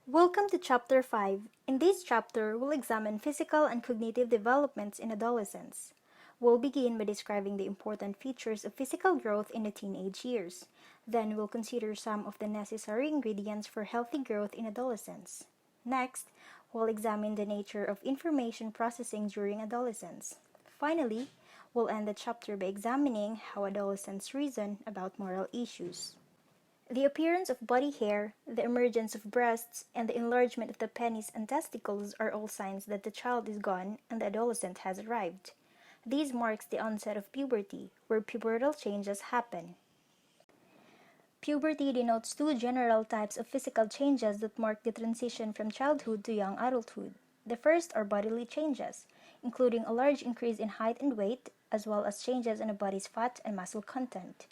Welcome to Chapter 5. In this chapter, we'll examine physical and cognitive developments in adolescence. We'll begin by describing the important features of physical growth in the teenage years. Then we'll consider some of the necessary ingredients for healthy growth in adolescence. Next, we'll examine the nature of information processing during adolescence. Finally, we'll end the chapter by examining how adolescents reason about moral issues. The appearance of body hair, the emergence of breasts, and the enlargement of the penis and testicles are all signs that the child is gone and the adolescent has arrived. This marks the onset of puberty, where pubertal changes happen. Puberty denotes two general types of physical changes that mark the transition from childhood to young adulthood. The first are bodily changes, including a large increase in height and weight, as well as changes in a body's fat and muscle content.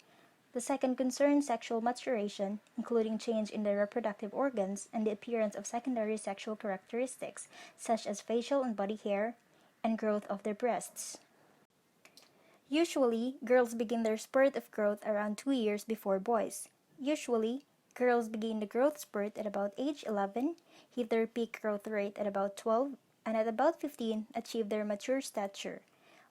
The second concerns sexual maturation, including change in the reproductive organs and the appearance of secondary sexual characteristics, such as facial and body hair, and growth of their breasts. Usually, girls begin their spurt of growth around 2 years before boys. Usually, girls begin the growth spurt at about age 11, hit their peak growth rate at about 12, and at about 15 achieve their mature stature.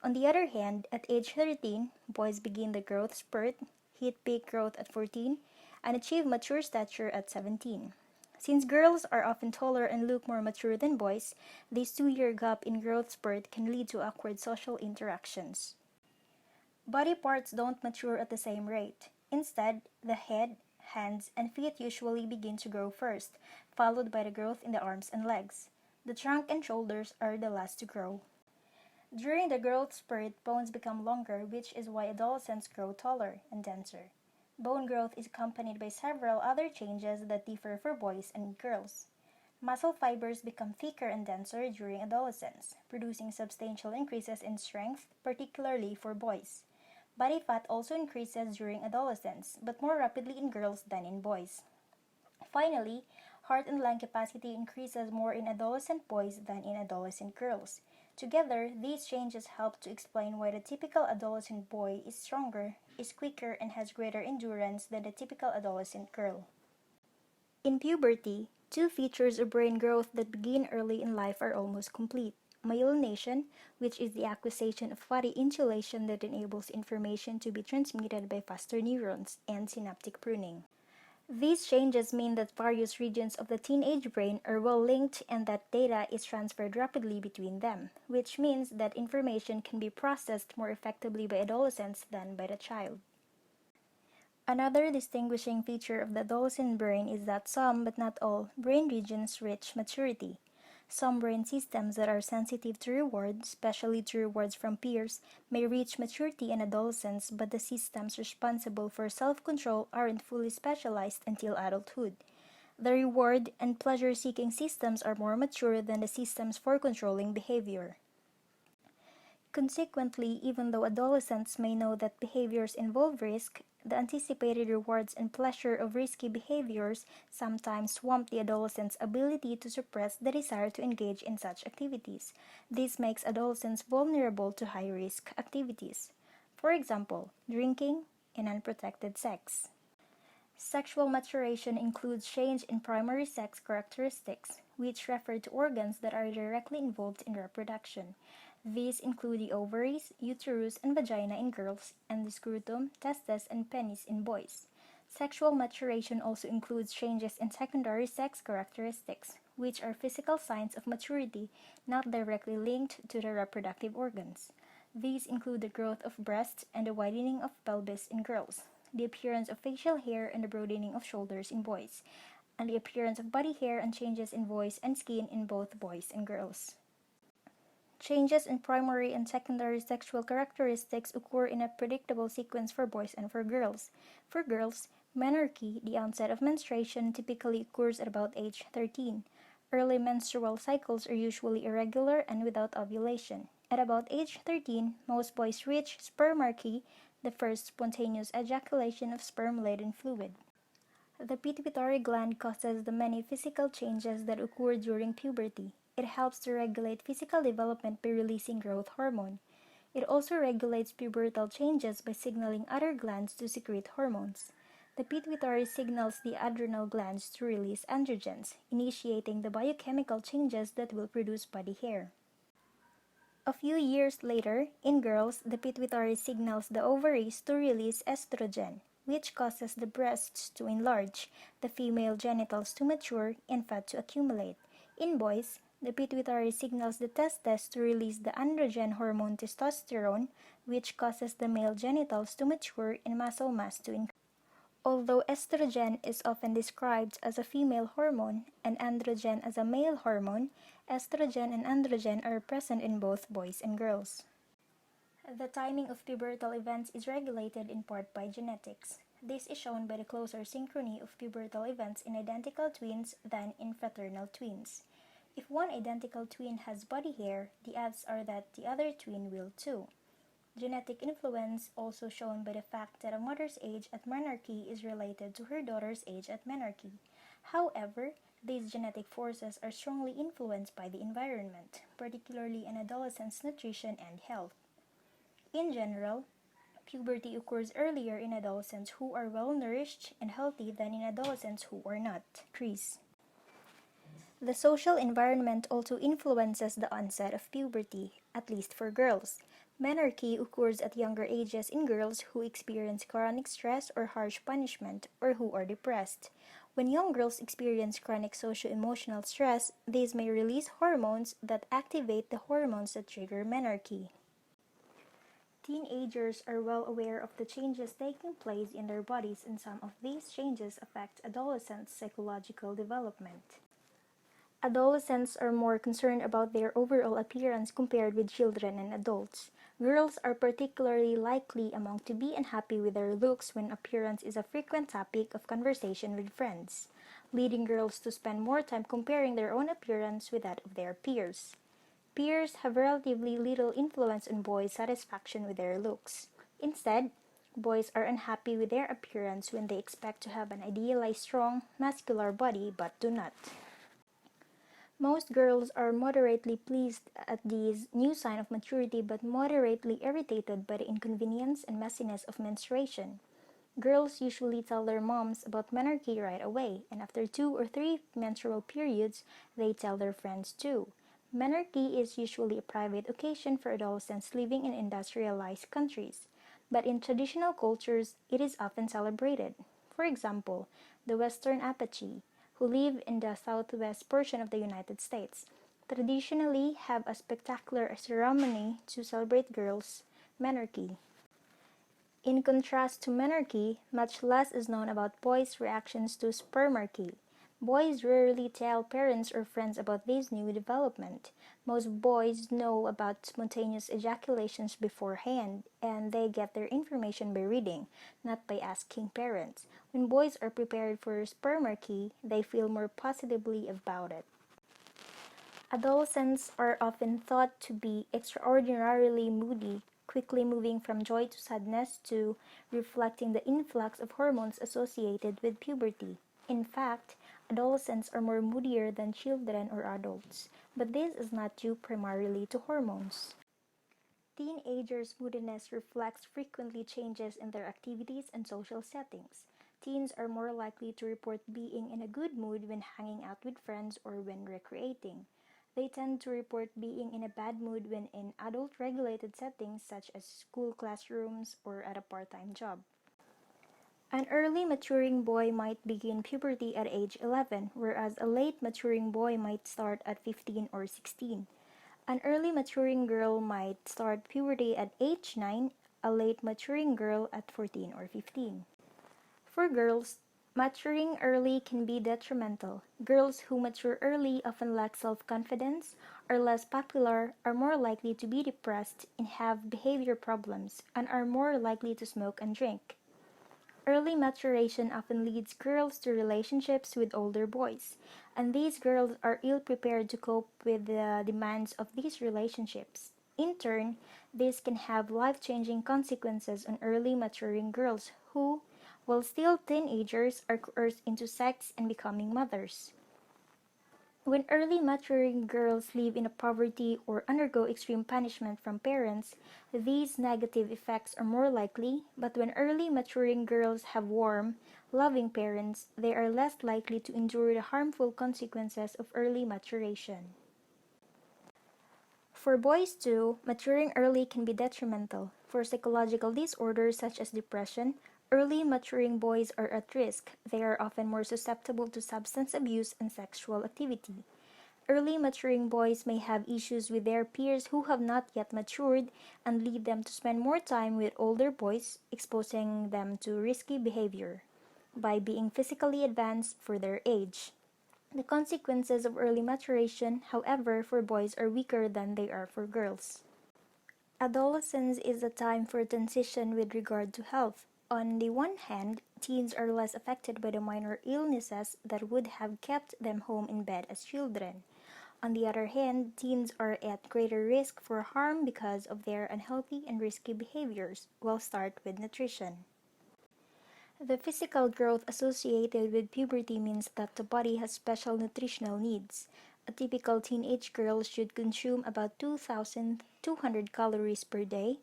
On the other hand, at age 13, boys begin the growth spurt, hit peak growth at 14, and achieve mature stature at 17. Since girls are often taller and look more mature than boys, this 2-year gap in growth spurt can lead to awkward social interactions. Body parts don't mature at the same rate. Instead, the head, hands, and feet usually begin to grow first, followed by the growth in the arms and legs. The trunk and shoulders are the last to grow. During the growth spurt, bones become longer, which is why adolescents grow taller and denser. Bone growth is accompanied by several other changes that differ for boys and girls. Muscle fibers become thicker and denser during adolescence, producing substantial increases in strength, particularly for boys. Body fat also increases during adolescence, but more rapidly in girls than in boys. Finally, heart and lung capacity increases more in adolescent boys than in adolescent girls. Together, these changes help to explain why the typical adolescent boy is stronger, is quicker, and has greater endurance than the typical adolescent girl. In puberty, two features of brain growth that begin early in life are almost complete. Myelination, which is the acquisition of fatty insulation that enables information to be transmitted by faster neurons, and synaptic pruning. These changes mean that various regions of the teenage brain are well linked and that data is transferred rapidly between them, which means that information can be processed more effectively by adolescents than by the child. Another distinguishing feature of the adolescent brain is that some, but not all, brain regions reach maturity. Some brain systems that are sensitive to reward, especially to rewards from peers, may reach maturity in adolescence, but the systems responsible for self-control aren't fully specialized until adulthood. The reward and pleasure-seeking systems are more mature than the systems for controlling behavior. Consequently, even though adolescents may know that behaviors involve risk, the anticipated rewards and pleasure of risky behaviors sometimes swamp the adolescent's ability to suppress the desire to engage in such activities. This makes adolescents vulnerable to high-risk activities. For example, drinking and unprotected sex. Sexual maturation includes change in primary sex characteristics, which refer to organs that are directly involved in reproduction. These include the ovaries, uterus, and vagina in girls, and the scrotum, testes, and penis in boys. Sexual maturation also includes changes in secondary sex characteristics, which are physical signs of maturity not directly linked to the reproductive organs. These include the growth of breasts and the widening of pelvis in girls, the appearance of facial hair and the broadening of shoulders in boys, and the appearance of body hair and changes in voice and skin in both boys and girls. Changes in primary and secondary sexual characteristics occur in a predictable sequence for boys and for girls. For girls, menarche, the onset of menstruation, typically occurs at about age 13. Early menstrual cycles are usually irregular and without ovulation. At about age 13, most boys reach spermarchy, the first spontaneous ejaculation of sperm-laden fluid. The pituitary gland causes the many physical changes that occur during puberty. It helps to regulate physical development by releasing growth hormone. It also regulates pubertal changes by signaling other glands to secrete hormones. The pituitary signals the adrenal glands to release androgens, initiating the biochemical changes that will produce body hair. A few years later, in girls, the pituitary signals the ovaries to release estrogen, which causes the breasts to enlarge, the female genitals to mature, and fat to accumulate. In boys, the pituitary signals the testes to release the androgen hormone testosterone, which causes the male genitals to mature and muscle mass to increase. Although estrogen is often described as a female hormone and androgen as a male hormone, estrogen and androgen are present in both boys and girls. The timing of pubertal events is regulated in part by genetics. This is shown by the closer synchrony of pubertal events in identical twins than in fraternal twins. If one identical twin has body hair, the odds are that the other twin will too. Genetic influence also shown by the fact that a mother's age at menarche is related to her daughter's age at menarche. However, these genetic forces are strongly influenced by the environment, particularly in adolescents' nutrition and health. In general, puberty occurs earlier in adolescents who are well nourished and healthy than in adolescents who are not. The social environment also influences the onset of puberty, at least for girls. Menarche occurs at younger ages in girls who experience chronic stress or harsh punishment, or who are depressed. When young girls experience chronic socio-emotional stress, these may release hormones that activate the hormones that trigger menarche. Teenagers are well aware of the changes taking place in their bodies, and some of these changes affect adolescents' psychological development. Adolescents are more concerned about their overall appearance compared with children and adults. Girls are particularly likely among to be unhappy with their looks when appearance is a frequent topic of conversation with friends, leading girls to spend more time comparing their own appearance with that of their peers. Peers have relatively little influence on boys' satisfaction with their looks. Instead, boys are unhappy with their appearance when they expect to have an idealized strong, muscular body but do not. Most girls are moderately pleased at this new sign of maturity but moderately irritated by the inconvenience and messiness of menstruation. Girls usually tell their moms about menarche right away, and after 2 or 3 menstrual periods, they tell their friends too. Menarche is usually a private occasion for adolescents living in industrialized countries, but in traditional cultures, it is often celebrated. For example, the Western Apache, who live in the southwest portion of the United States, traditionally have a spectacular ceremony to celebrate girls' menarche. In contrast to menarche, much less is known about boys' reactions to spermarche. Boys rarely tell parents or friends about this new development. Most boys know about spontaneous ejaculations beforehand, and they get their information by reading, not by asking parents. When boys are prepared for spermarche, they feel more positively about it. Adolescents are often thought to be extraordinarily moody, quickly moving from joy to sadness to reflecting the influx of hormones associated with puberty. In fact, adolescents are more moodier than children or adults, but this is not due primarily to hormones. Teenagers' moodiness reflects frequently changes in their activities and social settings. Teens are more likely to report being in a good mood when hanging out with friends or when recreating. They tend to report being in a bad mood when in adult-regulated settings such as school classrooms or at a part-time job. An early maturing boy might begin puberty at age 11, whereas a late maturing boy might start at 15 or 16. An early maturing girl might start puberty at age 9, a late maturing girl at 14 or 15. For girls, maturing early can be detrimental. Girls who mature early often lack self-confidence, are less popular, are more likely to be depressed and have behavior problems, and are more likely to smoke and drink. Early maturation often leads girls to relationships with older boys, and these girls are ill-prepared to cope with the demands of these relationships. In turn, this can have life-changing consequences on early maturing girls who, while still teenagers, are coerced into sex and becoming mothers. When early maturing girls live in poverty or undergo extreme punishment from parents, these negative effects are more likely, but when early maturing girls have warm, loving parents, they are less likely to endure the harmful consequences of early maturation. For boys too, maturing early can be detrimental. For psychological disorders such as depression, early maturing boys are at risk. They are often more susceptible to substance abuse and sexual activity. Early maturing boys may have issues with their peers who have not yet matured and lead them to spend more time with older boys, exposing them to risky behavior by being physically advanced for their age. The consequences of early maturation, however, for boys are weaker than they are for girls. Adolescence is a time for transition with regard to health. On the one hand, teens are less affected by the minor illnesses that would have kept them home in bed as children. On the other hand, teens are at greater risk for harm because of their unhealthy and risky behaviors. We'll start with nutrition. The physical growth associated with puberty means that the body has special nutritional needs. A typical teenage girl should consume about 2,200 calories per day.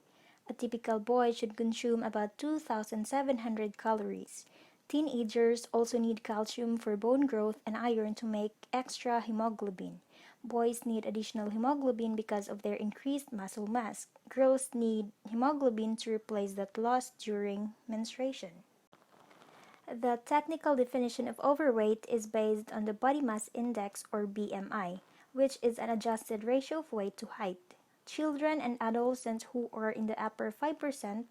A typical boy should consume about 2,700 calories. Teenagers also need calcium for bone growth and iron to make extra hemoglobin. Boys need additional hemoglobin because of their increased muscle mass. Girls need hemoglobin to replace that lost during menstruation. The technical definition of overweight is based on the body mass index or BMI, which is an adjusted ratio of weight to height. Children and adolescents who are in the upper 5%,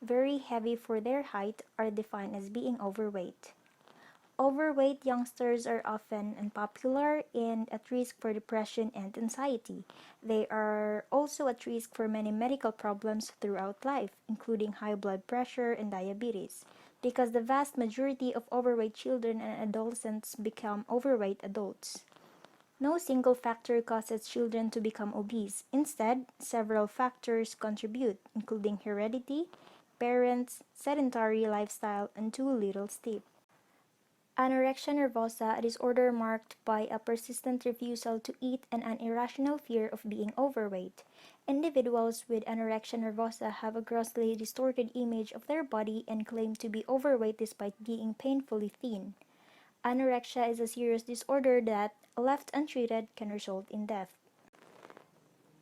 very heavy for their height, are defined as being overweight. Overweight youngsters are often unpopular and at risk for depression and anxiety. They are also at risk for many medical problems throughout life, including high blood pressure and diabetes, because the vast majority of overweight children and adolescents become overweight adults. No single factor causes children to become obese. Instead, several factors contribute, including heredity, parents, sedentary lifestyle, and too little sleep. Anorexia nervosa, a disorder marked by a persistent refusal to eat and an irrational fear of being overweight. Individuals with anorexia nervosa have a grossly distorted image of their body and claim to be overweight despite being painfully thin. Anorexia is a serious disorder that, left untreated, can result in death.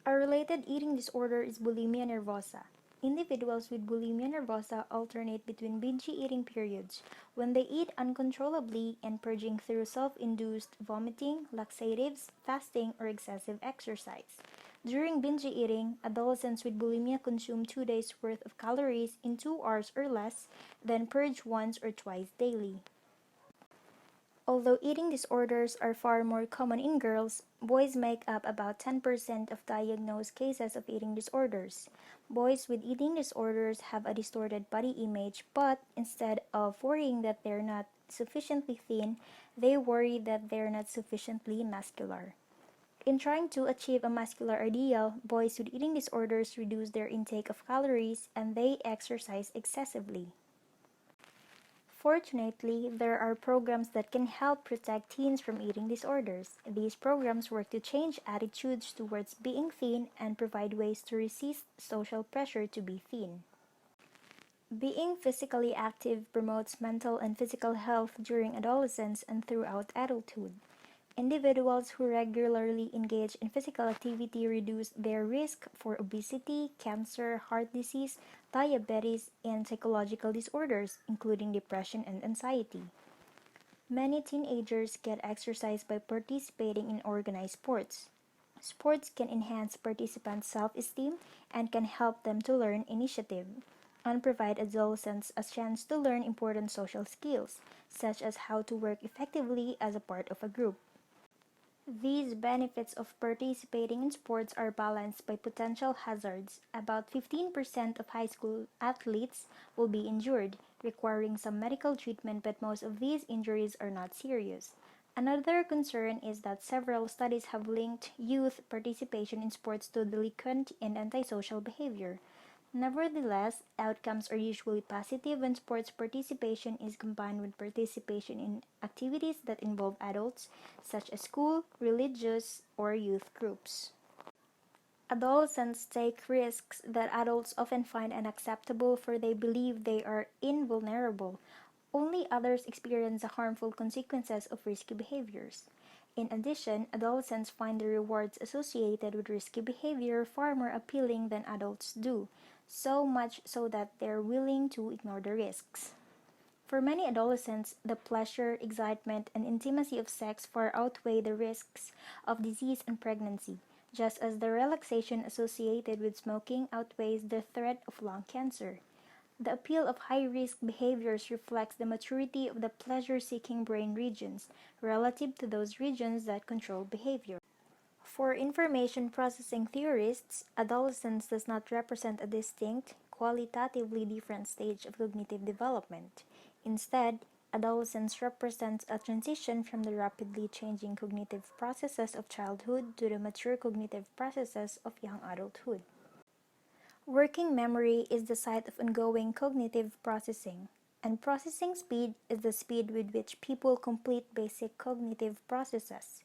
A related eating disorder is bulimia nervosa. Individuals with bulimia nervosa alternate between binge eating periods, when they eat uncontrollably and purging through self-induced vomiting, laxatives, fasting, or excessive exercise. During binge eating, adolescents with bulimia consume 2 days' worth of calories in 2 hours or less, then purge once or twice daily. Although eating disorders are far more common in girls, boys make up about 10% of diagnosed cases of eating disorders. Boys with eating disorders have a distorted body image, but instead of worrying that they're not sufficiently thin, they worry that they're not sufficiently muscular. In trying to achieve a muscular ideal, boys with eating disorders reduce their intake of calories and they exercise excessively. Fortunately, there are programs that can help protect teens from eating disorders. These programs work to change attitudes towards being thin and provide ways to resist social pressure to be thin. Being physically active promotes mental and physical health during adolescence and throughout adulthood. Individuals who regularly engage in physical activity reduce their risk for obesity, cancer, heart disease, diabetes, and psychological disorders, including depression and anxiety. Many teenagers get exercise by participating in organized sports. Sports can enhance participants' self-esteem and can help them to learn initiative and provide adolescents a chance to learn important social skills, such as how to work effectively as a part of a group. These benefits of participating in sports are balanced by potential hazards. About 15% of high school athletes will be injured, requiring some medical treatment, but most of these injuries are not serious. Another concern is that several studies have linked youth participation in sports to delinquent and antisocial behavior. Nevertheless, outcomes are usually positive when sports participation is combined with participation in activities that involve adults, such as school, religious, or youth groups. Adolescents take risks that adults often find unacceptable, for they believe they are invulnerable. Only others experience the harmful consequences of risky behaviors. In addition, adolescents find the rewards associated with risky behavior far more appealing than adults do, so much so that they're willing to ignore the risks. For many adolescents, the pleasure, excitement, and intimacy of sex far outweigh the risks of disease and pregnancy, just as the relaxation associated with smoking outweighs the threat of lung cancer. The appeal of high-risk behaviors reflects the maturity of the pleasure-seeking brain regions relative to those regions that control behavior. For information processing theorists, adolescence does not represent a distinct, qualitatively different stage of cognitive development. Instead, adolescence represents a transition from the rapidly changing cognitive processes of childhood to the mature cognitive processes of young adulthood. Working memory is the site of ongoing cognitive processing, and processing speed is the speed with which people complete basic cognitive processes.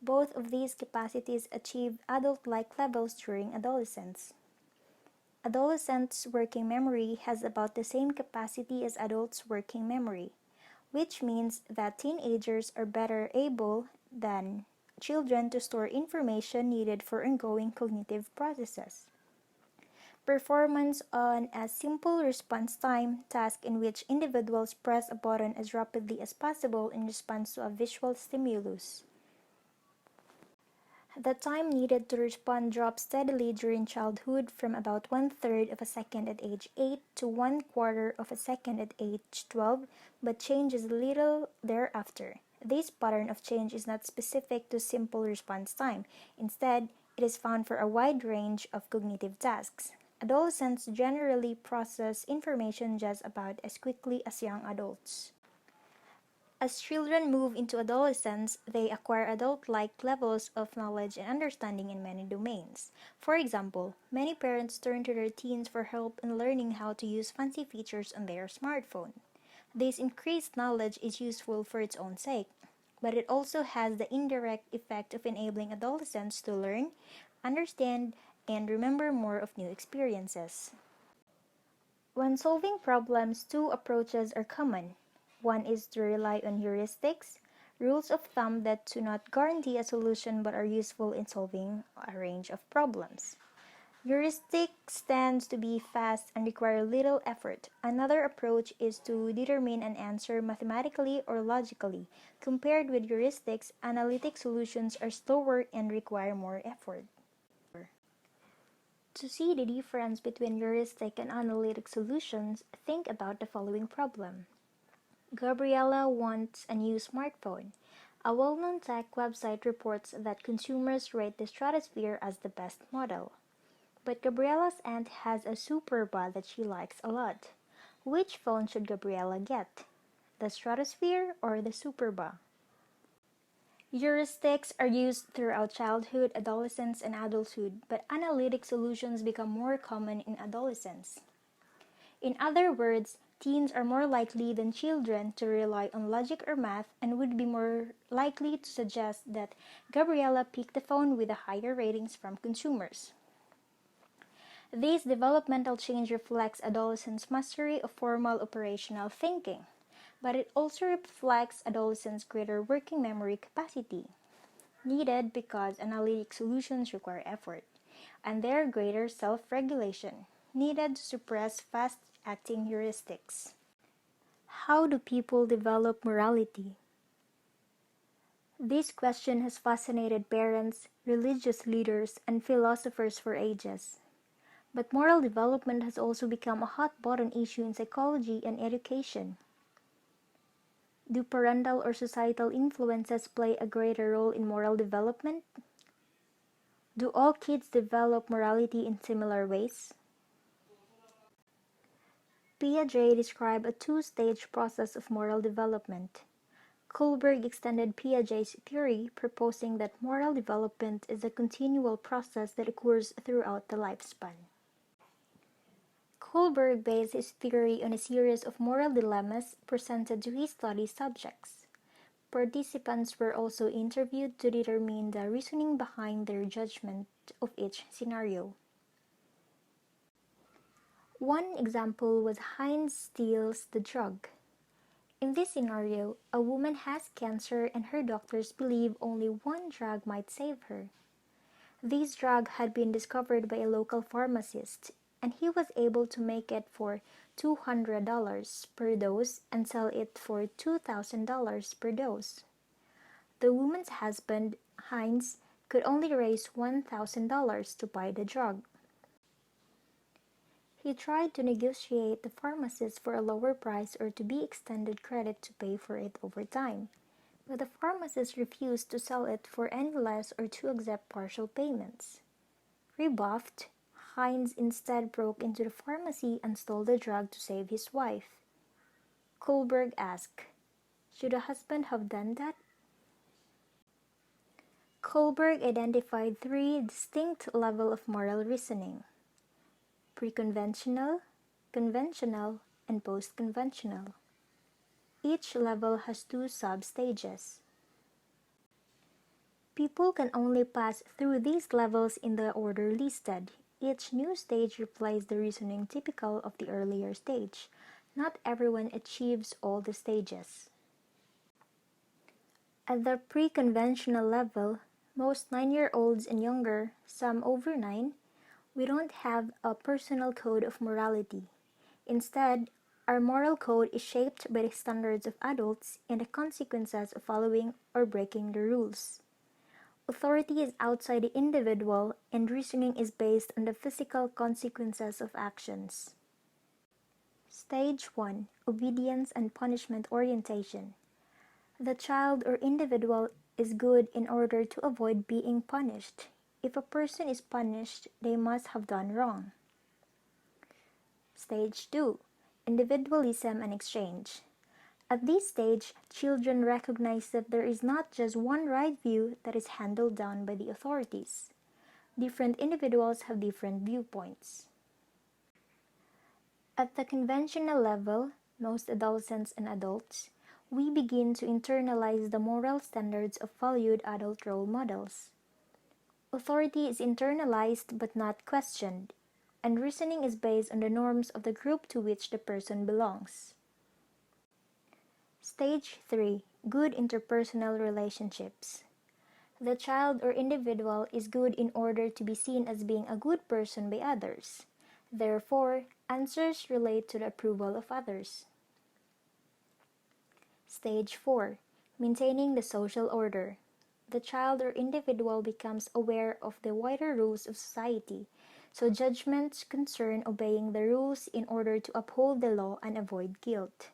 Both of these capacities achieve adult-like levels during adolescence. Adolescents' working memory has about the same capacity as adults' working memory, which means that teenagers are better able than children to store information needed for ongoing cognitive processes. Performance on a simple response time task in which individuals press a button as rapidly as possible in response to a visual stimulus. The time needed to respond drops steadily during childhood from about 1/3 of a second at age 8 to 1/4 of a second at age 12, but changes little thereafter. This pattern of change is not specific to simple response time. Instead, it is found for a wide range of cognitive tasks. Adolescents generally process information just about as quickly as young adults. As children move into adolescence, they acquire adult-like levels of knowledge and understanding in many domains. For example, many parents turn to their teens for help in learning how to use fancy features on their smartphone. This increased knowledge is useful for its own sake, but it also has the indirect effect of enabling adolescents to learn, understand, and remember more of new experiences. When solving problems, two approaches are common. One is to rely on heuristics, rules of thumb that do not guarantee a solution but are useful in solving a range of problems. Heuristics tend to be fast and require little effort. Another approach is to determine an answer mathematically or logically. Compared with heuristics, analytic solutions are slower and require more effort. To see the difference between heuristic and analytic solutions, think about the following problem. Gabriella wants a new smartphone. A well-known tech website reports that consumers rate the Stratosphere as the best model. But Gabriella's aunt has a Superba that she likes a lot. Which phone should Gabriella get? The Stratosphere or the Superba? Heuristics are used throughout childhood, adolescence, and adulthood, but analytic solutions become more common in adolescence. In other words, teens are more likely than children to rely on logic or math and would be more likely to suggest that Gabriella pick the phone with the higher ratings from consumers. This developmental change reflects adolescents' mastery of formal operational thinking, but it also reflects adolescents' greater working memory capacity, needed because analytic solutions require effort, and their greater self-regulation, needed to suppress fast-acting heuristics. How do people develop morality? This question has fascinated parents, religious leaders, and philosophers for ages. But moral development has also become a hot-button issue in psychology and education. Do parental or societal influences play a greater role in moral development? Do all kids develop morality in similar ways? Piaget described a two-stage process of moral development. Kohlberg extended Piaget's theory, proposing that moral development is a continual process that occurs throughout the lifespan. Kohlberg based his theory on a series of moral dilemmas presented to his study subjects. Participants were also interviewed to determine the reasoning behind their judgment of each scenario. One example was Heinz steals the drug. In this scenario, a woman has cancer and her doctors believe only one drug might save her. This drug had been discovered by a local pharmacist, and he was able to make it for $200 per dose and sell it for $2,000 per dose. The woman's husband, Heinz, could only raise $1,000 to buy the drug. He tried to negotiate the pharmacist for a lower price or to be extended credit to pay for it over time, but the pharmacist refused to sell it for any less or to accept partial payments. Rebuffed, Heinz instead broke into the pharmacy and stole the drug to save his wife. Kohlberg asked, "Should a husband have done that?" Kohlberg identified three distinct levels of moral reasoning: pre-conventional, conventional, and post-conventional. Each level has two sub-stages. People can only pass through these levels in the order listed. Each new stage replaces the reasoning typical of the earlier stage. Not everyone achieves all the stages. At the pre-conventional level, most 9-year-olds and younger, some over 9, we don't have a personal code of morality. Instead, our moral code is shaped by the standards of adults and the consequences of following or breaking the rules. Authority is outside the individual, and reasoning is based on the physical consequences of actions. Stage 1: Obedience and Punishment Orientation. The child or individual is good in order to avoid being punished. If a person is punished, they must have done wrong. Stage 2: Individualism and Exchange. At this stage, children recognize that there is not just one right view that is handed down by the authorities. Different individuals have different viewpoints. At the conventional level, most adolescents and adults, we begin to internalize the moral standards of valued adult role models. Authority is internalized but not questioned, and reasoning is based on the norms of the group to which the person belongs. Stage 3: Good interpersonal relationships. The child or individual is good in order to be seen as being a good person by others. Therefore, answers relate to the approval of others. Stage 4: Maintaining the social order. The child or individual becomes aware of the wider rules of society, so judgments concern obeying the rules in order to uphold the law and avoid guilt.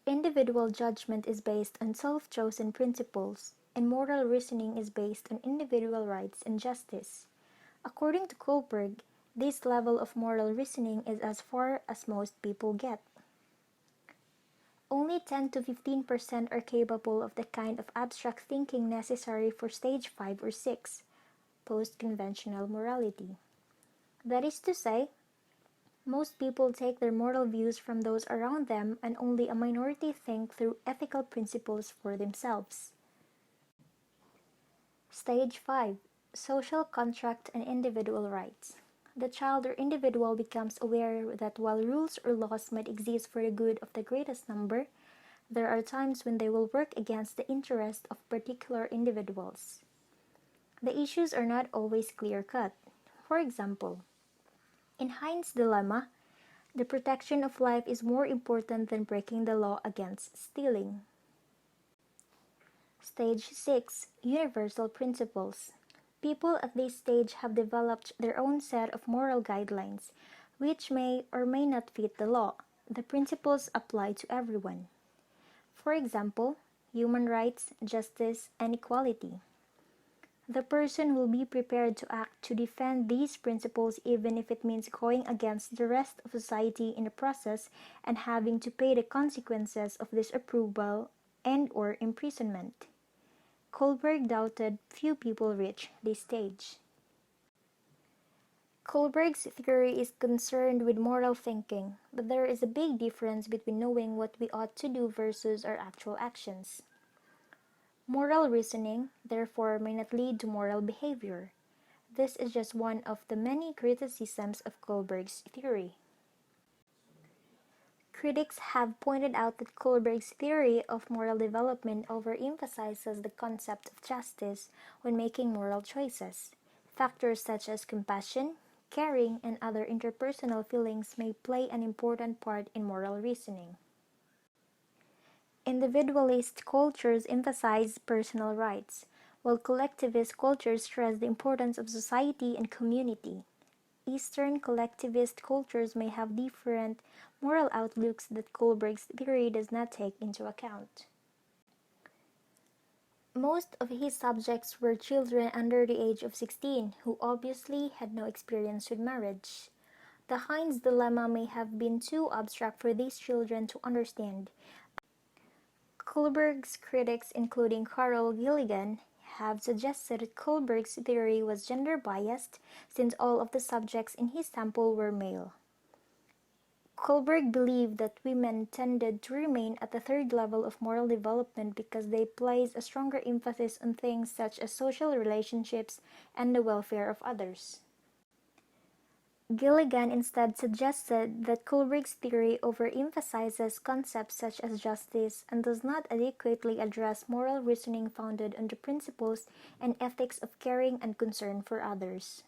Individual judgment is based on self-chosen principles, and moral reasoning is based on individual rights and justice. According to Kohlberg, this level of moral reasoning is as far as most people get. Only 10 to 15% are capable of the kind of abstract thinking necessary for stage 5 or 6, post-conventional morality. That is to say, most people take their moral views from those around them, and only a minority think through ethical principles for themselves. Stage 5: Social contract and individual rights. The child or individual becomes aware that while rules or laws might exist for the good of the greatest number, there are times when they will work against the interest of particular individuals. The issues are not always clear-cut. For example, in Heinz's dilemma, the protection of life is more important than breaking the law against stealing. Stage 6: Universal Principles. People at this stage have developed their own set of moral guidelines, which may or may not fit the law. The principles apply to everyone. For example, human rights, justice, and equality. The person will be prepared to act to defend these principles even if it means going against the rest of society in the process and having to pay the consequences of disapproval and/or imprisonment. Kohlberg doubted few people reach this stage. Kohlberg's theory is concerned with moral thinking, but there is a big difference between knowing what we ought to do versus our actual actions. Moral reasoning, therefore, may not lead to moral behavior. This is just one of the many criticisms of Kohlberg's theory. Critics have pointed out that Kohlberg's theory of moral development overemphasizes the concept of justice when making moral choices. Factors such as compassion, caring, and other interpersonal feelings may play an important part in moral reasoning. Individualist cultures emphasize personal rights, while collectivist cultures stress the importance of society and community. Eastern collectivist cultures may have different moral outlooks that Kohlberg's theory does not take into account. Most of his subjects were children under the age of 16 who obviously had no experience with marriage. The Heinz dilemma may have been too abstract for these children to understand. Kohlberg's critics, including Carl Gilligan, have suggested that Kohlberg's theory was gender-biased since all of the subjects in his sample were male. Kohlberg believed that women tended to remain at the third level of moral development because they placed a stronger emphasis on things such as social relationships and the welfare of others. Gilligan instead suggested that Kohlberg's theory overemphasizes concepts such as justice and does not adequately address moral reasoning founded on the principles and ethics of caring and concern for others.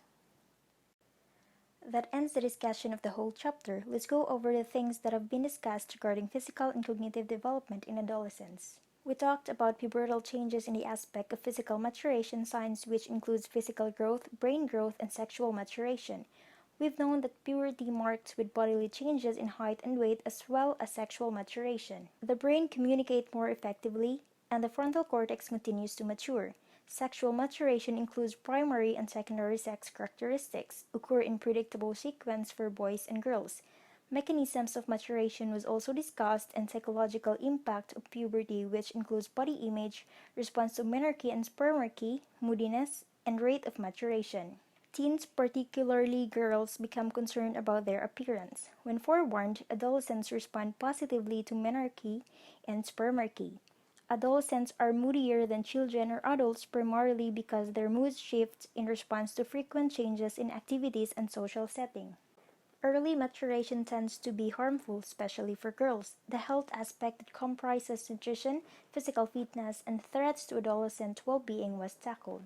That ends the discussion of the whole chapter. Let's go over the things that have been discussed regarding physical and cognitive development in adolescence. We talked about pubertal changes in the aspect of physical maturation signs, which includes physical growth, brain growth, and sexual maturation. We've known that puberty marks with bodily changes in height and weight as well as sexual maturation. The brain communicates more effectively, and the frontal cortex continues to mature. Sexual maturation includes primary and secondary sex characteristics, occur in predictable sequence for boys and girls. Mechanisms of maturation was also discussed and psychological impact of puberty, which includes body image, response to menarche and spermarche, moodiness, and rate of maturation. Teens, particularly girls, become concerned about their appearance. When forewarned, adolescents respond positively to menarche and spermarche. Adolescents are moodier than children or adults primarily because their moods shift in response to frequent changes in activities and social setting. Early maturation tends to be harmful, especially for girls. The health aspect that comprises nutrition, physical fitness, and threats to adolescent well-being was tackled.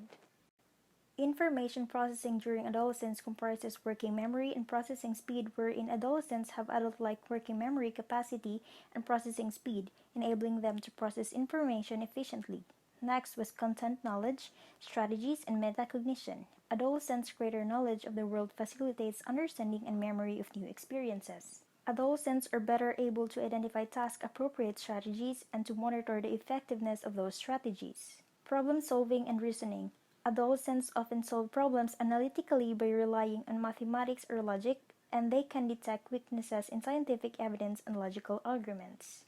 Information processing during adolescence comprises working memory and processing speed, wherein adolescents have adult-like working memory capacity and processing speed, enabling them to process information efficiently. Next was content knowledge, strategies, and metacognition. Adolescents' greater knowledge of the world facilitates understanding and memory of new experiences. Adolescents are better able to identify task-appropriate strategies and to monitor the effectiveness of those strategies. Problem solving and reasoning. Adolescents often solve problems analytically by relying on mathematics or logic, and they can detect weaknesses in scientific evidence and logical arguments.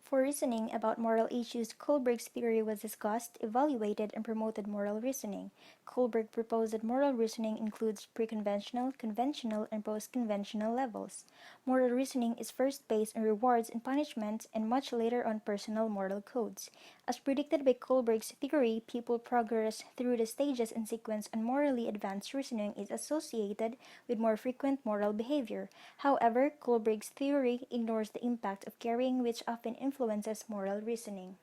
For reasoning about moral issues, Kohlberg's theory was discussed, evaluated, and promoted moral reasoning. Kohlberg proposed that moral reasoning includes pre-conventional, conventional, and post-conventional levels. Moral reasoning is first based on rewards and punishments, and much later on personal moral codes. As predicted by Kohlberg's theory, people progress through the stages in sequence, and morally advanced reasoning is associated with more frequent moral behavior. However, Kohlberg's theory ignores the impact of caring, which often influences moral reasoning.